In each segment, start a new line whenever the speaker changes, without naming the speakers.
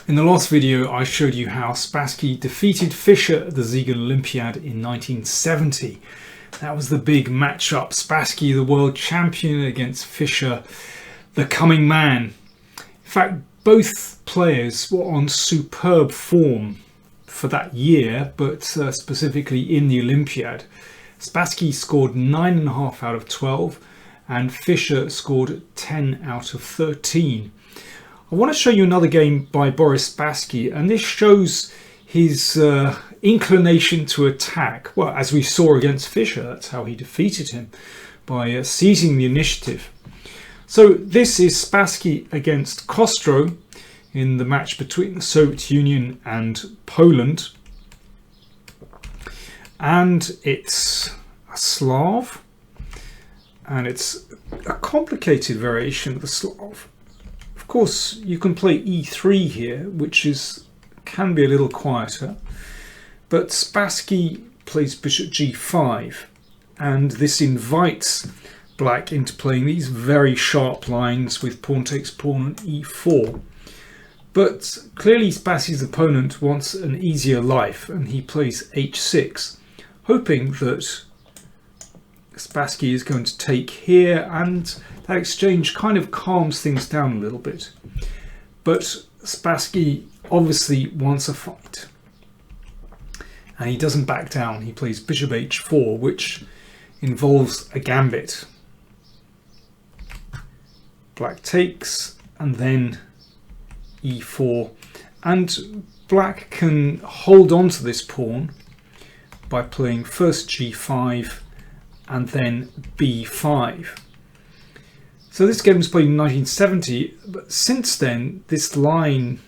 In the last video, I showed you how Spassky defeated Fischer at the Siegen Olympiad in 1970. That was the big matchup. Spassky, the world champion, against Fischer, the coming man. In fact, both players were on superb form for that year, but specifically in the Olympiad. Spassky scored 9.5 out of 12 and Fischer scored 10 out of 13. I want to show you another game by Boris Spassky, and this shows his inclination to attack. Well, as we saw against Fischer, that's how he defeated him, by seizing the initiative. So this is Spassky against Kostro in the match between the Soviet Union and Poland. And it's a Slav, and it's a complicated variation of the Slav. Of course, you can play e3 here, which can be a little quieter, but Spassky plays bishop g5, and this invites black into playing these very sharp lines with pawn takes pawn on e4. But clearly Spassky's opponent wants an easier life, and he plays h6, hoping that Spassky is going to take here, and that exchange kind of calms things down a little bit. But Spassky obviously wants a fight, and he doesn't back down. He plays bishop h4, which involves a gambit. Black takes, and then e4, and black can hold on to this pawn by playing first g5 and then b5. So this game was played in 1970, but since then this line,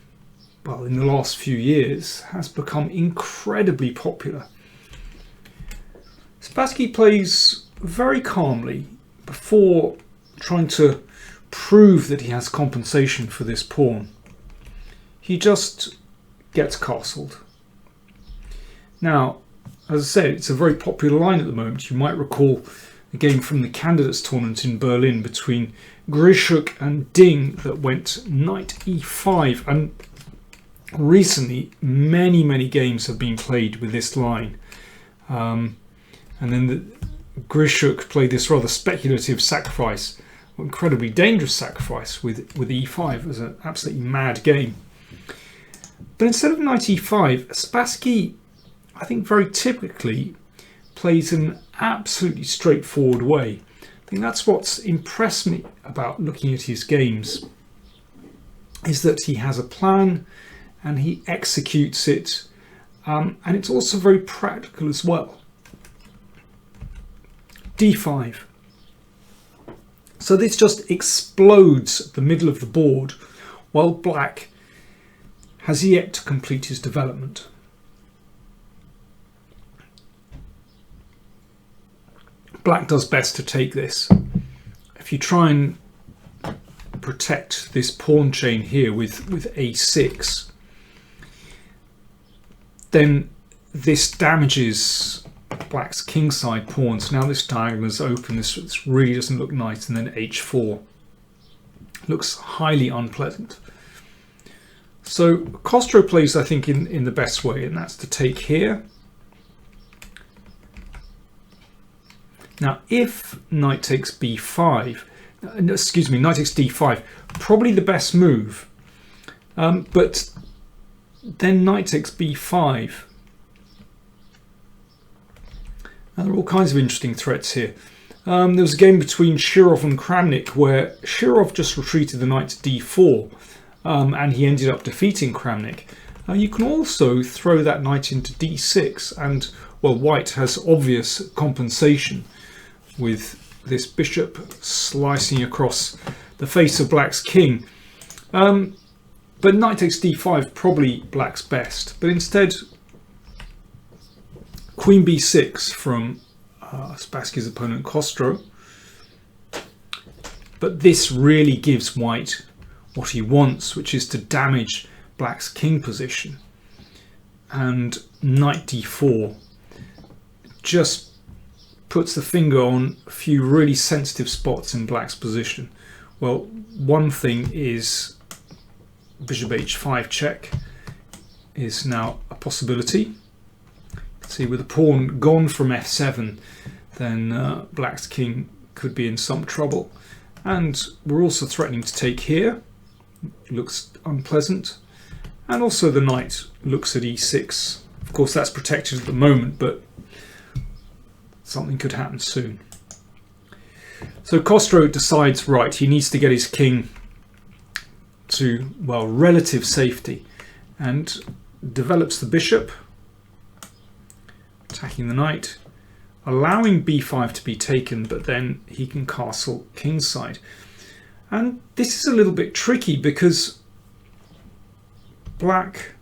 well, in the last few years, has become incredibly popular. Spassky plays very calmly before trying to prove that he has compensation for this pawn. He just gets castled. Now, as I said, it's a very popular line at the moment. You might recall a game from the Candidates Tournament in Berlin between Grishuk and Ding that went knight e5, and recently many games have been played with this line. And then Grishuk played this rather speculative sacrifice, incredibly dangerous sacrifice with e5. It was an absolutely mad game. But instead of knight e5, Spassky, I think, very typically plays in an absolutely straightforward way. I think that's what's impressed me about looking at his games, is that he has a plan and he executes it, and it's also very practical as well. d5. So this just explodes the middle of the board, while black has yet to complete his development. Black does best to take this. If you try and protect this pawn chain here with a6, then this damages black's kingside pawns. Now this diagonal is open. This really doesn't look nice. And then h4 looks highly unpleasant. So Kostro plays, I think, in the best way, and that's to take here. Now, if knight takes b5, excuse me, knight takes d5, probably the best move. But then knight takes b5. Now, there are all kinds of interesting threats here. There was a game between Shirov and Kramnik where Shirov just retreated the knight to d4, and he ended up defeating Kramnik. You can also throw that knight into d6, and, well, white has obvious compensation with this bishop slicing across the face of black's king. But knight takes d5, probably black's best. But instead, queen b6 from Spassky's opponent Kostro. But this really gives white what he wants, which is to damage black's king position. And knight d4 just puts the finger on a few really sensitive spots in black's position. Well, one thing is bishop h5 check is now a possibility. See, with the pawn gone from f7, then black's king could be in some trouble. And we're also threatening to take here. Looks unpleasant. And also the knight looks at e6. Of course, that's protected at the moment, but something could happen soon. So Kostro decides, right, he needs to get his king to, well, relative safety, and develops the bishop, attacking the knight, allowing b5 to be taken, but then he can castle kingside. And this is a little bit tricky because black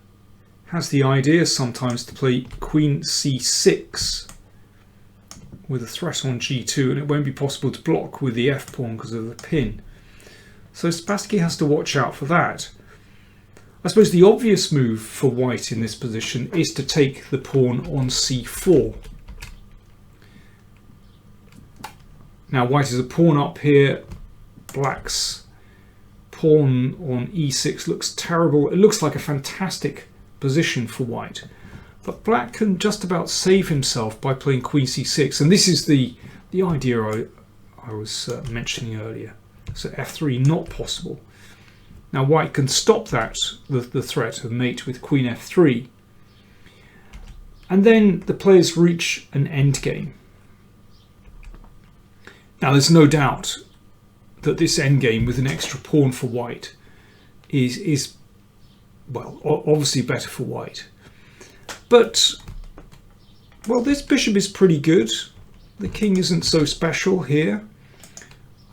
has the idea sometimes to play queen c6 with a threat on g2, and it won't be possible to block with the f pawn because of the pin. So Spassky has to watch out for that. I suppose the obvious move for white in this position is to take the pawn on c4. Now white is a pawn up here. Black's pawn on e6 looks terrible. It looks like a fantastic position for white. But black can just about save himself by playing queen c6. And this is the idea I was mentioning earlier. So f3 not possible. Now white can stop that, the threat of mate with queen f3. And then the players reach an endgame. Now there's no doubt that this endgame with an extra pawn for white is well, obviously better for white. But, well, this bishop is pretty good. The king isn't so special here.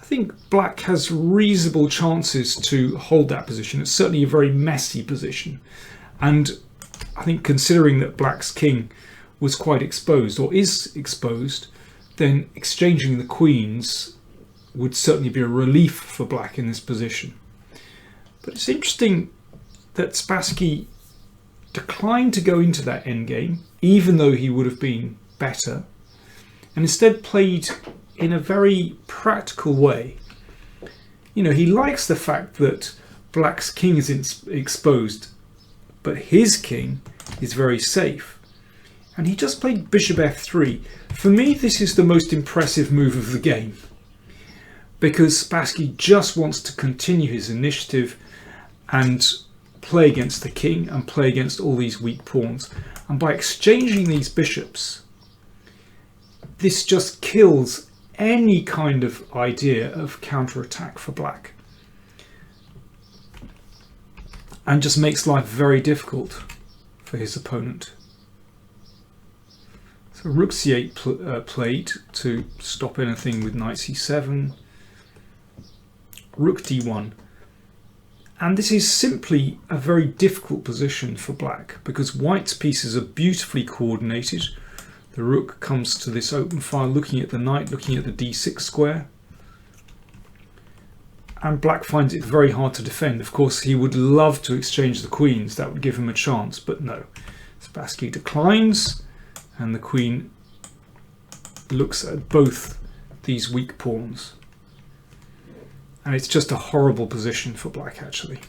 I think black has reasonable chances to hold that position. It's certainly a very messy position. And I think considering that black's king was quite exposed, or is exposed, then exchanging the queens would certainly be a relief for black in this position. But it's interesting that Spassky declined to go into that endgame, even though he would have been better, and instead played in a very practical way. You know, he likes the fact that black's king is exposed, but his king is very safe. And he just played bishop f3. For me, this is the most impressive move of the game, because Spassky just wants to continue his initiative and play against the king and play against all these weak pawns. And by exchanging these bishops, this just kills any kind of idea of counterattack for black, and just makes life very difficult for his opponent. So rook c8 played to stop anything with knight c7, rook d1. And this is simply a very difficult position for black, because white's pieces are beautifully coordinated. The rook comes to this open file, looking at the knight, looking at the d6 square. And black finds it very hard to defend. Of course, he would love to exchange the queens. That would give him a chance, but no. Spassky declines, and the queen looks at both these weak pawns. And it's just a horrible position for black, actually.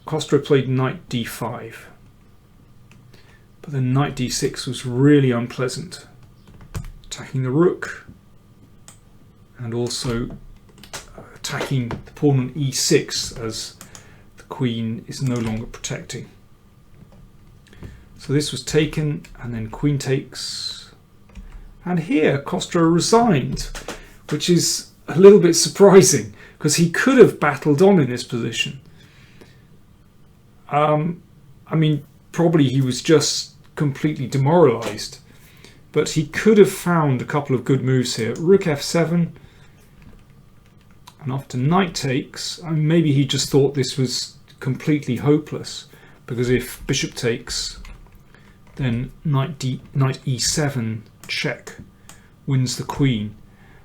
Kostro played knight d5. But then knight d6 was really unpleasant. Attacking the rook. And also attacking the pawn on e6 as the queen is no longer protecting. So this was taken, and then queen takes. And here Kostro resigned, which is a little bit surprising, because he could have battled on in this position. I mean, probably he was just completely demoralized, but he could have found a couple of good moves here. Rook f7, and after knight takes, I mean, maybe he just thought this was completely hopeless, because if bishop takes, then knight e7 check wins the queen.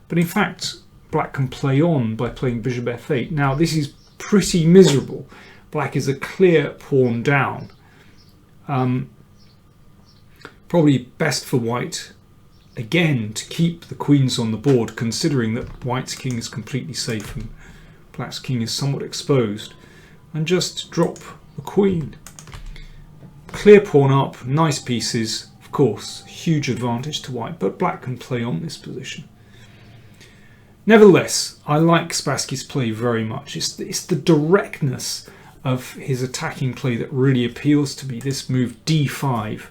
But in fact, black can play on by playing bishop f8. Now this is pretty miserable. Black is a clear pawn down. Probably best for white, again, to keep the queens on the board, considering that white's king is completely safe from Black's king is somewhat exposed, and just drop the queen. Clear pawn up, nice pieces, of course, huge advantage to white, but black can play on this position. Nevertheless, I like Spassky's play very much. It's the directness of his attacking play that really appeals to me. This move d5,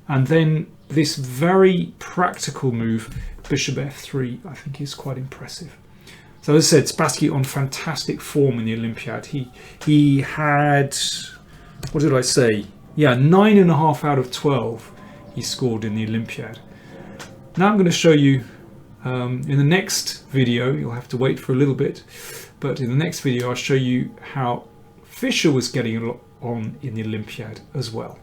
and then this very practical move bishop f3, I think is quite impressive. So as I said, Spassky on fantastic form in the Olympiad. He had, what did I say? Yeah, 9.5 out of 12 he scored in the Olympiad. Now I'm going to show you in the next video, you'll have to wait for a little bit, but in the next video I'll show you how Fischer was getting on in the Olympiad as well.